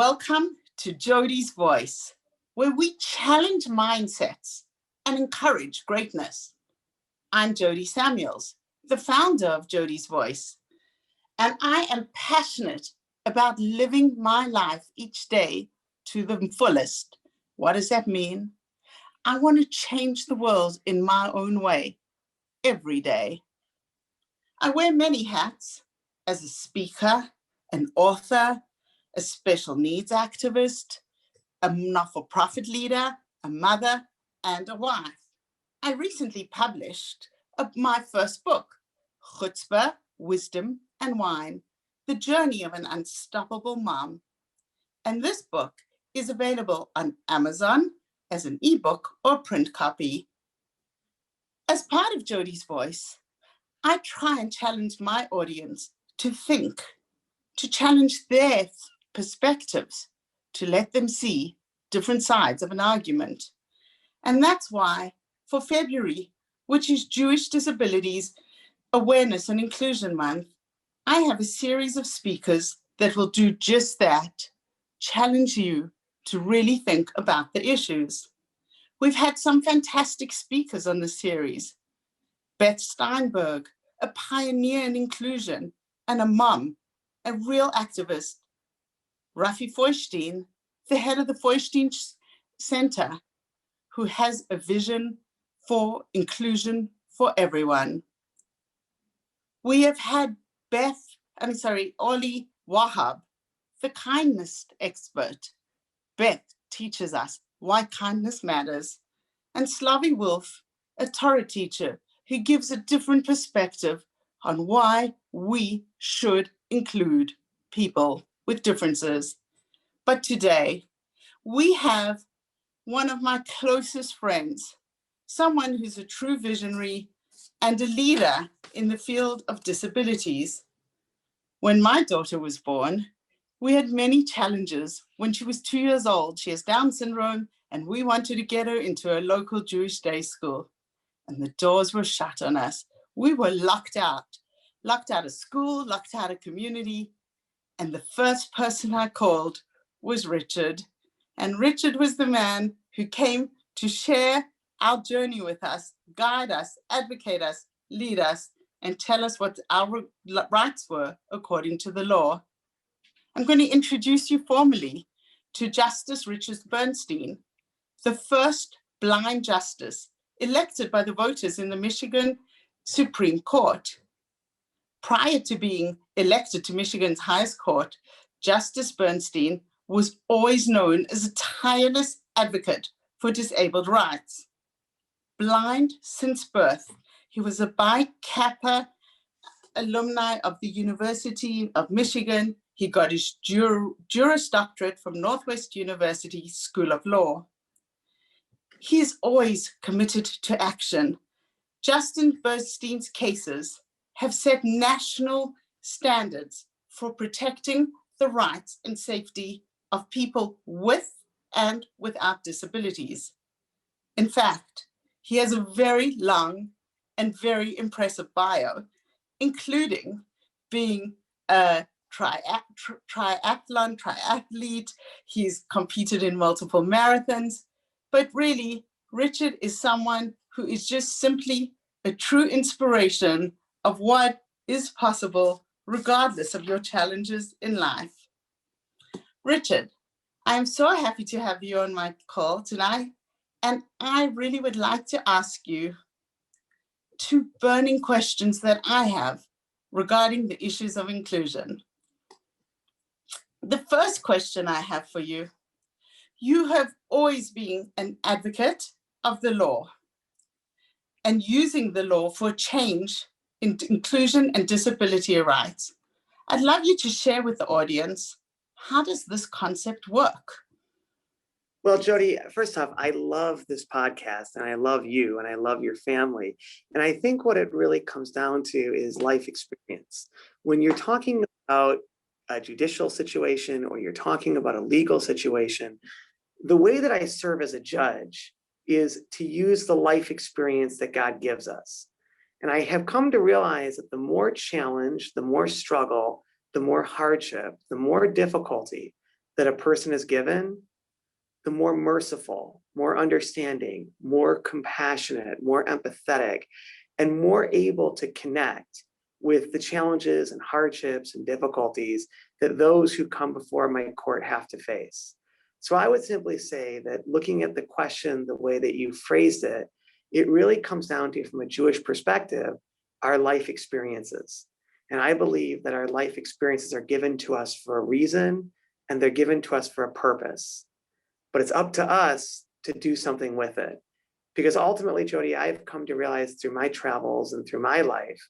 Welcome to Jodi's Voice, where we challenge mindsets and encourage greatness. I'm Jodi Samuels, the founder of Jodi's Voice, and I am passionate about living my life each day to the fullest. What does that mean? I want to change the world in my own way, every day. I wear many hats as a speaker, an author, a special needs activist, a not-for-profit leader, a mother, and a wife. I recently published my first book, Chutzpah, Wisdom and Wine, The Journey of an Unstoppable Mom. And this book is available on Amazon as an ebook or print copy. As part of Jodi's Voice, I try and challenge my audience to think, to challenge their perspectives, to let them see different sides of an argument. And that's why for February, which is Jewish Disabilities Awareness and Inclusion Month, I have a series of speakers that will do just that, challenge you to really think about the issues. We've had some fantastic speakers on the series. Beth Steinberg, a pioneer in inclusion and a mom, a real activist. Rafi Feuchtstein, the head of the Feuchtstein Center, who has a vision for inclusion for everyone. We have had Oli Wahab, the kindness expert. Beth teaches us why kindness matters. And Slavi Wolf, a Torah teacher, who gives a different perspective on why we should include people with differences. But today, we have one of my closest friends, someone who's a true visionary and a leader in the field of disabilities. When my daughter was born, we had many challenges. When she was 2 years old, she has Down syndrome, and we wanted to get her into a local Jewish day school. And the doors were shut on us. We were locked out of school, locked out of community. And the first person I called was Richard. And Richard was the man who came to share our journey with us, guide us, advocate us, lead us, and tell us what our rights were according to the law. I'm going to introduce you formally to Justice Richard Bernstein, the first blind justice elected by the voters in the Michigan Supreme Court. Prior to being elected to Michigan's highest court, Justice Bernstein was always known as a tireless advocate for disabled rights. Blind since birth, he was a Pi Kappa alumni of the University of Michigan. He got his Juris Doctorate from Northwest University School of Law. He is always committed to action. Justice Bernstein's cases have set national standards for protecting the rights and safety of people with and without disabilities. In fact, he has a very long and very impressive bio, including being a triathlete. He's competed in multiple marathons, but really, Richard is someone who is just simply a true inspiration of what is possible regardless of your challenges in life. Richard, I'm so happy to have you on my call tonight, and I really would like to ask you two burning questions that I have regarding the issues of inclusion. The first question I have for you, you have always been an advocate of the law and using the law for change in inclusion and disability rights. I'd love you to share with the audience, how does this concept work? Well, Jodi, first off, I love this podcast and I love you and I love your family. And I think what it really comes down to is life experience. When you're talking about a judicial situation or you're talking about a legal situation, the way that I serve as a judge is to use the life experience that God gives us. And I have come to realize that the more challenge, the more struggle, the more hardship, the more difficulty that a person is given, the more merciful, more understanding, more compassionate, more empathetic, and more able to connect with the challenges and hardships and difficulties that those who come before my court have to face. So I would simply say that looking at the question the way that you phrased it, it really comes down to, from a Jewish perspective, our life experiences. And I believe that our life experiences are given to us for a reason, and they're given to us for a purpose. But it's up to us to do something with it. Because ultimately, Jodi, I've come to realize through my travels and through my life,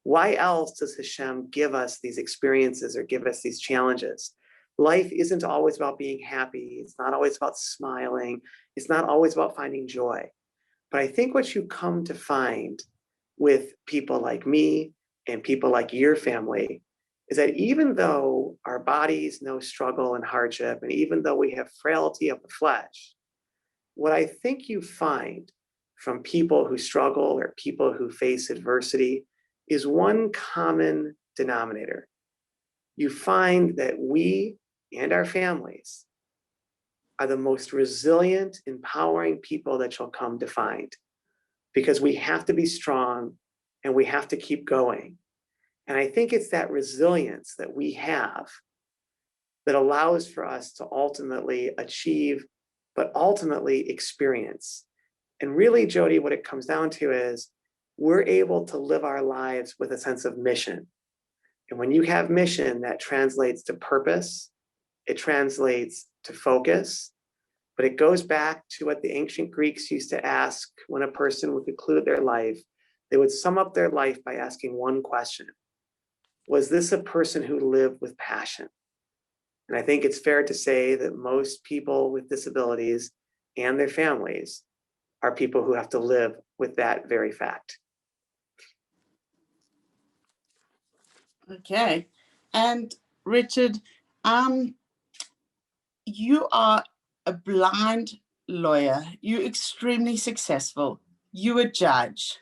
why else does Hashem give us these experiences or give us these challenges? Life isn't always about being happy. It's not always about smiling. It's not always about finding joy. But I think what you come to find with people like me and people like your family is that even though our bodies know struggle and hardship, and even though we have frailty of the flesh, what I think you find from people who struggle or people who face adversity is one common denominator. You find that we and our families are the most resilient, empowering people that you'll come to find, because we have to be strong and we have to keep going. And I think it's that resilience that we have that allows for us to ultimately achieve, but ultimately experience. And really, Jodi, what it comes down to is we're able to live our lives with a sense of mission. And when you have mission, that translates to purpose, it translates to focus, but it goes back to what the ancient Greeks used to ask when a person would conclude their life. They would sum up their life by asking one question: was this a person who lived with passion? And I think it's fair to say that most people with disabilities and their families are people who have to live with that very fact. Okay. And Richard, you are a blind lawyer. You're extremely successful. You're a judge.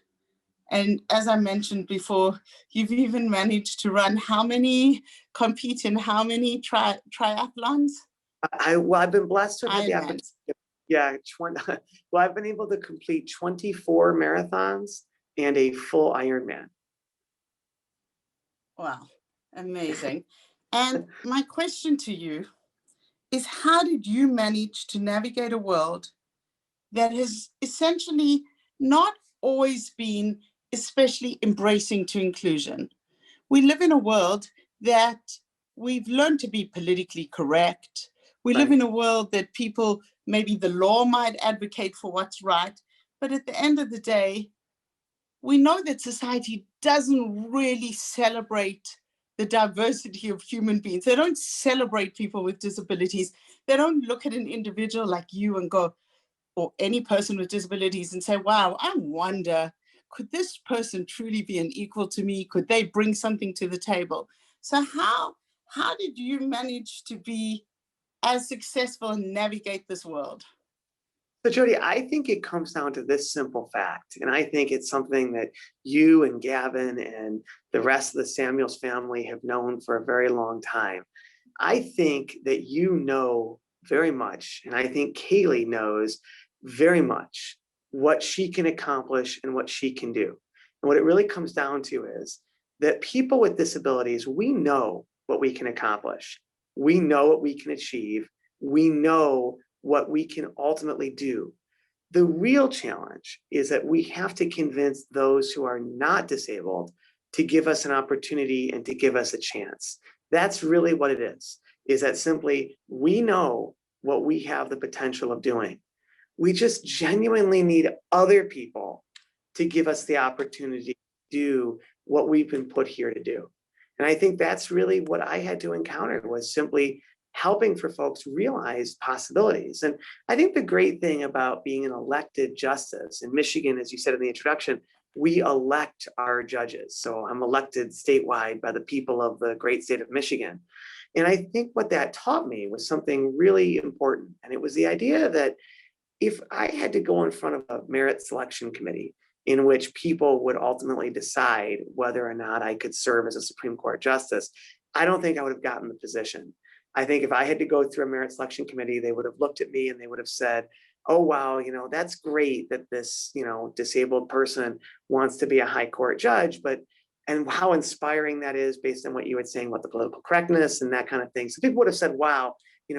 And as I mentioned before, you've even managed to run compete in how many triathlons? I've been blessed to have the opportunity. Yeah, well, I've been able to complete 24 marathons and a full Ironman. Wow, amazing. And my question to you is, how did you manage to navigate a world that has essentially not always been especially embracing to inclusion? We live in a world that we've learned to be politically correct. We live in a world that people, maybe the law might advocate for what's right, but at the end of the day, we know that society doesn't really celebrate the diversity of human beings. They don't celebrate people with disabilities. They don't look at an individual like you and go, or any person with disabilities, and say, wow, I wonder, could this person truly be an equal to me? Could they bring something to the table? So how did you manage to be as successful and navigate this world? So Jodi, I think it comes down to this simple fact, and I think it's something that you and Gavin and the rest of the Samuels family have known for a very long time. I think that you know very much, and I think Kaylee knows very much what she can accomplish and what she can do. And what it really comes down to is that people with disabilities, we know what we can accomplish. We know what we can achieve. We know what we can ultimately do. The real challenge is that we have to convince those who are not disabled to give us an opportunity and to give us a chance. That's really what it is that simply we know what we have the potential of doing. We just genuinely need other people to give us the opportunity to do what we've been put here to do. And I think that's really what I had to encounter, was simply helping for folks realize possibilities. And I think the great thing about being an elected justice in Michigan, as you said in the introduction, we elect our judges. So I'm elected statewide by the people of the great state of Michigan. And I think what that taught me was something really important. And it was the idea that if I had to go in front of a merit selection committee in which people would ultimately decide whether or not I could serve as a Supreme Court justice, I don't think I would have gotten the position. I think if I had to go through a merit selection committee, they would have looked at me and they would have said, oh, wow, that's great that this, disabled person wants to be a high court judge, and how inspiring that is based on what you were saying about the political correctness and that kind of thing. So people would have said, wow,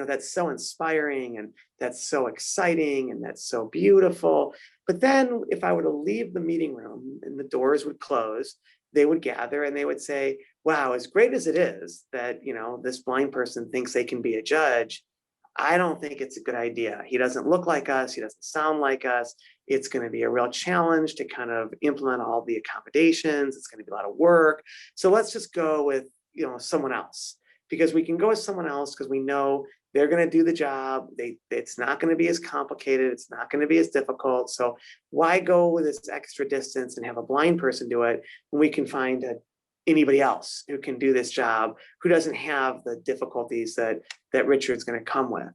that's so inspiring and that's so exciting and that's so beautiful. But then if I were to leave the meeting room and the doors would close, they would gather and they would say, wow, as great as it is that, this blind person thinks they can be a judge, I don't think it's a good idea. He doesn't look like us. He doesn't sound like us. It's going to be a real challenge to kind of implement all the accommodations. It's going to be a lot of work. So let's just go with, someone else, because we can go with someone else because we know they're going to do the job. It's not going to be as complicated. It's not going to be as difficult. So why go with this extra distance and have a blind person do it when we can find anybody else who can do this job, who doesn't have the difficulties that Richard's going to come with.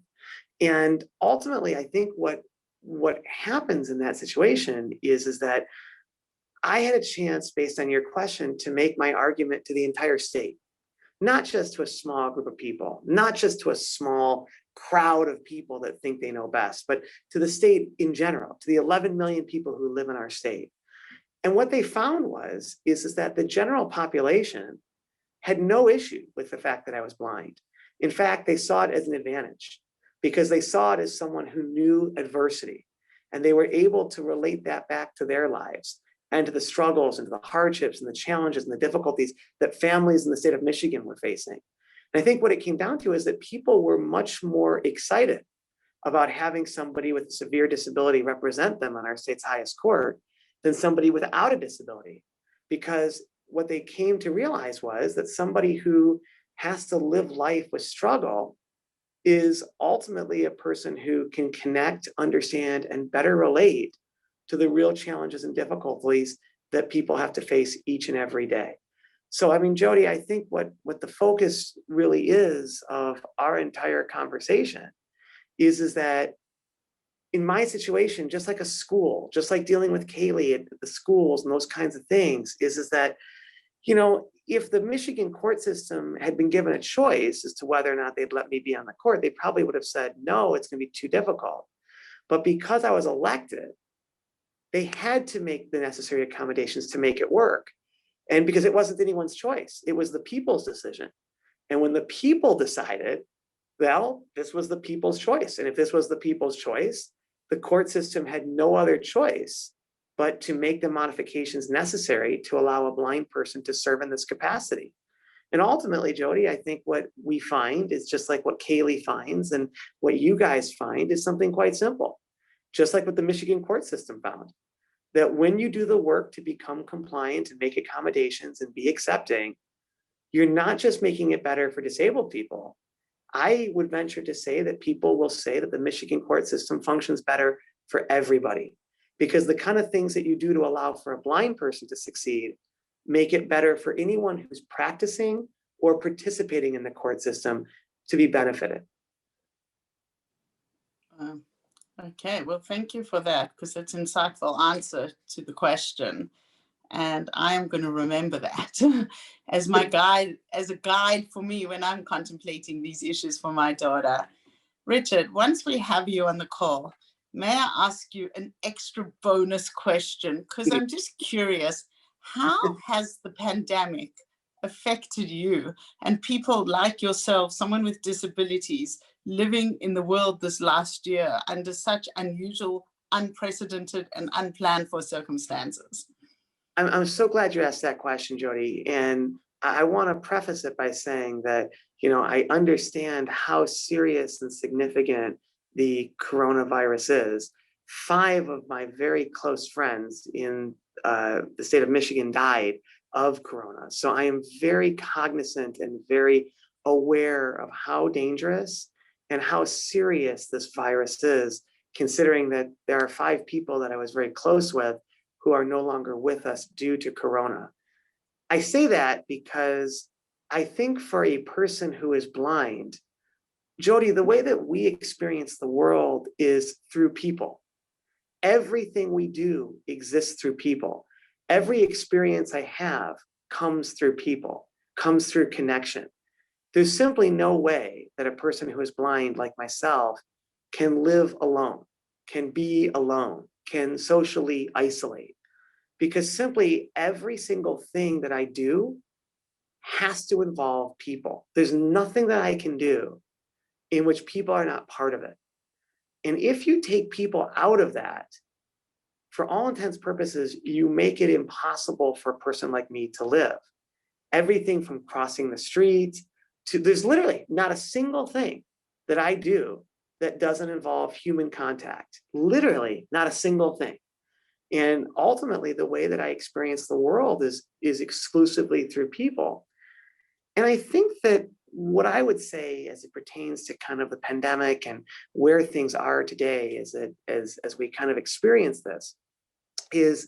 And ultimately, I think what happens in that situation is that I had a chance, based on your question, to make my argument to the entire state, not just to a small group of people, not just to a small crowd of people that think they know best, but to the state in general, to the 11 million people who live in our state. And what they found is that the general population had no issue with the fact that I was blind. In fact, they saw it as an advantage because they saw it as someone who knew adversity, and they were able to relate that back to their lives and to the struggles and to the hardships and the challenges and the difficulties that families in the state of Michigan were facing. And I think what it came down to is that people were much more excited about having somebody with a severe disability represent them on our state's highest court than somebody without a disability. Because what they came to realize was that somebody who has to live life with struggle is ultimately a person who can connect, understand, and better relate to the real challenges and difficulties that people have to face each and every day. So, I mean, Jodi, I think what the focus really is of our entire conversation is that in my situation, just like a school, just like dealing with Kaylee at the schools and those kinds of things, is that, if the Michigan court system had been given a choice as to whether or not they'd let me be on the court, they probably would have said, no, it's going to be too difficult. But because I was elected, they had to make the necessary accommodations to make it work. And because it wasn't anyone's choice, it was the people's decision. And when the people decided, well, this was the people's choice. And if this was the people's choice, the court system had no other choice but to make the modifications necessary to allow a blind person to serve in this capacity. And ultimately, Jodi, I think what we find is just like what Kaylee finds and what you guys find is something quite simple, just like what the Michigan court system found, that when you do the work to become compliant and make accommodations and be accepting, you're not just making it better for disabled people. I would venture to say that people will say that the Michigan court system functions better for everybody, because the kind of things that you do to allow for a blind person to succeed make it better for anyone who's practicing or participating in the court system to be benefited. Okay, well, thank you for that, because it's an insightful answer to the question. And I am going to remember that as my guide, as a guide for me when I'm contemplating these issues for my daughter. Richard, once we have you on the call, may I ask you an extra bonus question? Because I'm just curious, how has the pandemic affected you and people like yourself, someone with disabilities, living in the world this last year under such unusual, unprecedented, and unplanned for circumstances? I'm so glad you asked that question, Jodi. And I want to preface it by saying that, I understand how serious and significant the coronavirus is. 5 of my very close friends in the state of Michigan died of corona. So I am very cognizant and very aware of how dangerous and how serious this virus is, considering that there are 5 people that I was very close with who are no longer with us due to corona. I say that because I think for a person who is blind, Jodi, the way that we experience the world is through people. Everything we do exists through people. Every experience I have comes through people, comes through connection. There's simply no way that a person who is blind like myself can live alone, can be alone, can socially isolate, because simply every single thing that I do has to involve people. There's nothing that I can do in which people are not part of it. And if you take people out of that, for all intents and purposes, you make it impossible for a person like me to live. Everything from crossing the street to, there's literally not a single thing that I do that doesn't involve human contact. Literally not a single thing. And ultimately, the way that I experience the world is exclusively through people. And I think that what I would say as it pertains to kind of the pandemic and where things are today as we kind of experience this is,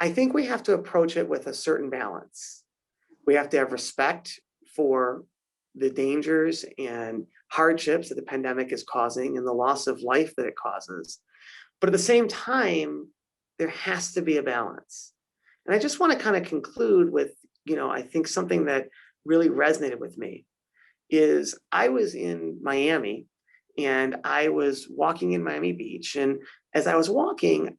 I think we have to approach it with a certain balance. We have to have respect for the dangers and hardships that the pandemic is causing and the loss of life that it causes. But at the same time, there has to be a balance. And I just want to kind of conclude with, I think something that really resonated with me is I was in Miami and I was walking in Miami Beach. And as I was walking,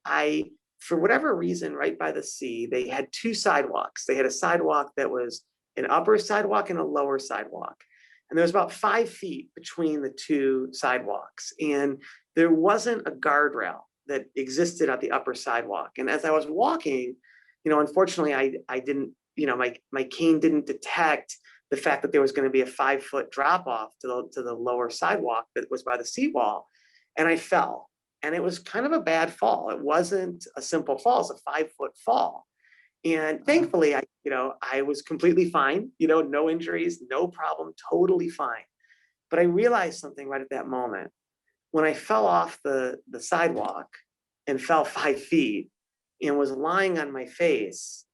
for whatever reason, right by the sea, they had two sidewalks. They had a sidewalk that was an upper sidewalk and a lower sidewalk. And there was about 5 feet between the two sidewalks. And there wasn't a guardrail that existed at the upper sidewalk. And as I was walking, unfortunately, I didn't, my cane didn't detect the fact that there was going to be a 5-foot drop off to the lower sidewalk that was by the seawall. And I fell. And it was kind of a bad fall. It wasn't a simple fall, it's a 5-foot fall. And thankfully, I was completely fine, no injuries, no problem, totally fine. But I realized something right at that moment. When I fell off the sidewalk and fell 5 feet and was lying on my face,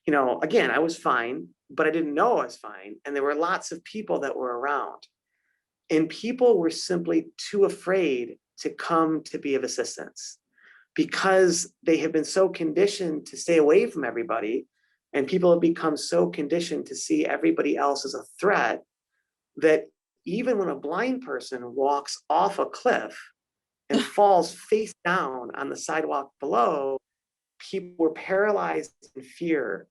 again, I was fine, but I didn't know I was fine. And there were lots of people that were around. And people were simply too afraid to come to be of assistance because they have been so conditioned to stay away from everybody. And people have become so conditioned to see everybody else as a threat that even when a blind person walks off a cliff and falls face down on the sidewalk below, people were paralyzed in fear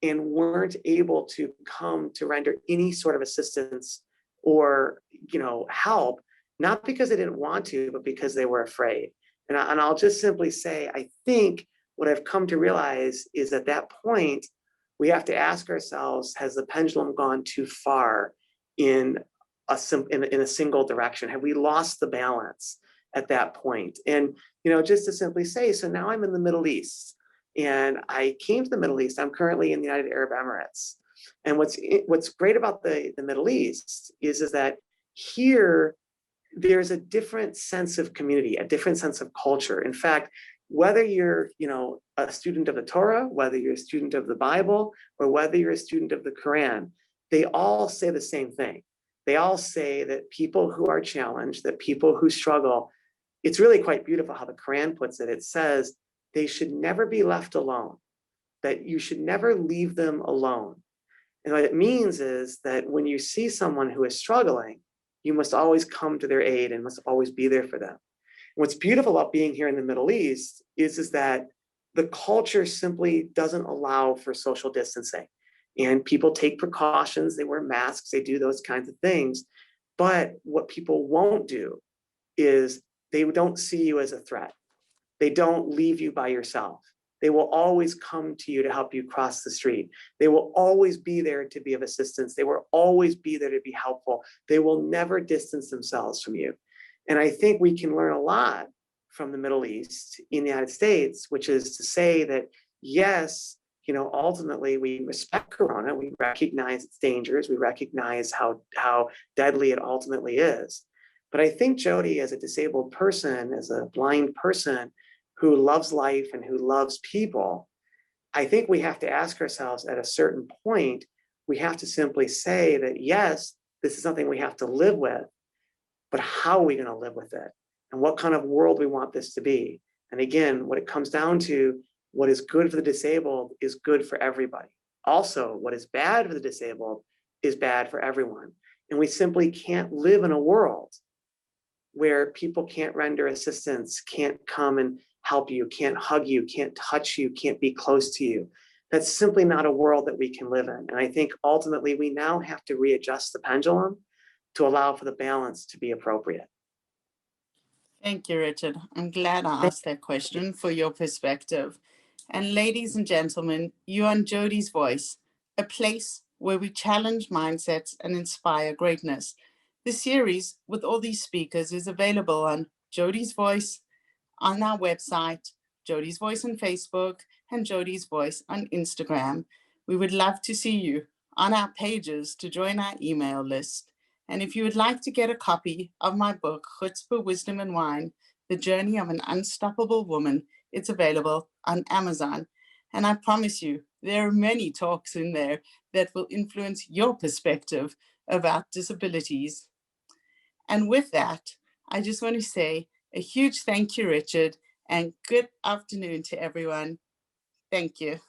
and weren't able to come to render any sort of assistance or help, not because they didn't want to, but because they were afraid. And I'll just simply say, I think what I've come to realize is at that point, we have to ask ourselves, has the pendulum gone too far in a single direction? Have we lost the balance at that point? And, just to simply say, so now I'm in the Middle East and I came to the Middle East. I'm currently in the United Arab Emirates. And what's great about the Middle East is that here, there's a different sense of community, a different sense of culture. In fact, whether you're, a student of the Torah, whether you're a student of the Bible, or whether you're a student of the Quran, they all say the same thing. They all say that people who are challenged, that people who struggle, it's really quite beautiful how the Quran puts it. It says they should never be left alone, that you should never leave them alone. And what it means is that when you see someone who is struggling, you must always come to their aid and must always be there for them. And what's beautiful about being here in the Middle East is that the culture simply doesn't allow for social distancing. And people take precautions, they wear masks, they do those kinds of things. But what people won't do is they don't see you as a threat. They don't leave you by yourself. They will always come to you to help you cross the street. They will always be there to be of assistance. They will always be there to be helpful. They will never distance themselves from you. And I think we can learn a lot from the Middle East in the United States, which is to say that, yes, ultimately we respect Corona. We recognize its dangers. We recognize how deadly it ultimately is. But I think, Jodi, as a disabled person, as a blind person, who loves life and who loves people, I think we have to ask ourselves at a certain point, we have to simply say that, yes, this is something we have to live with, but how are we going to live with it? And what kind of world we want this to be? And again, what it comes down to, what is good for the disabled is good for everybody. Also, what is bad for the disabled is bad for everyone. And we simply can't live in a world where people can't render assistance, can't come and help you, can't hug you, can't touch you, can't be close to you. That's simply not a world that we can live in. And I think ultimately we now have to readjust the pendulum to allow for the balance to be appropriate. Thank you, Richard. I'm glad I asked that question for your perspective. And ladies and gentlemen, you're on Jodi's Voice, a place where we challenge mindsets and inspire greatness. The series with all these speakers is available on Jodi's Voice, on our website, Jodi's Voice on Facebook, and Jodi's Voice on Instagram. We would love to see you on our pages to join our email list. And if you would like to get a copy of my book, Chutzpah, Wisdom and Wine, The Journey of an Unstoppable Woman, it's available on Amazon. And I promise you, there are many talks in there that will influence your perspective about disabilities. And with that, I just want to say a huge thank you, Richard, and good afternoon to everyone. Thank you.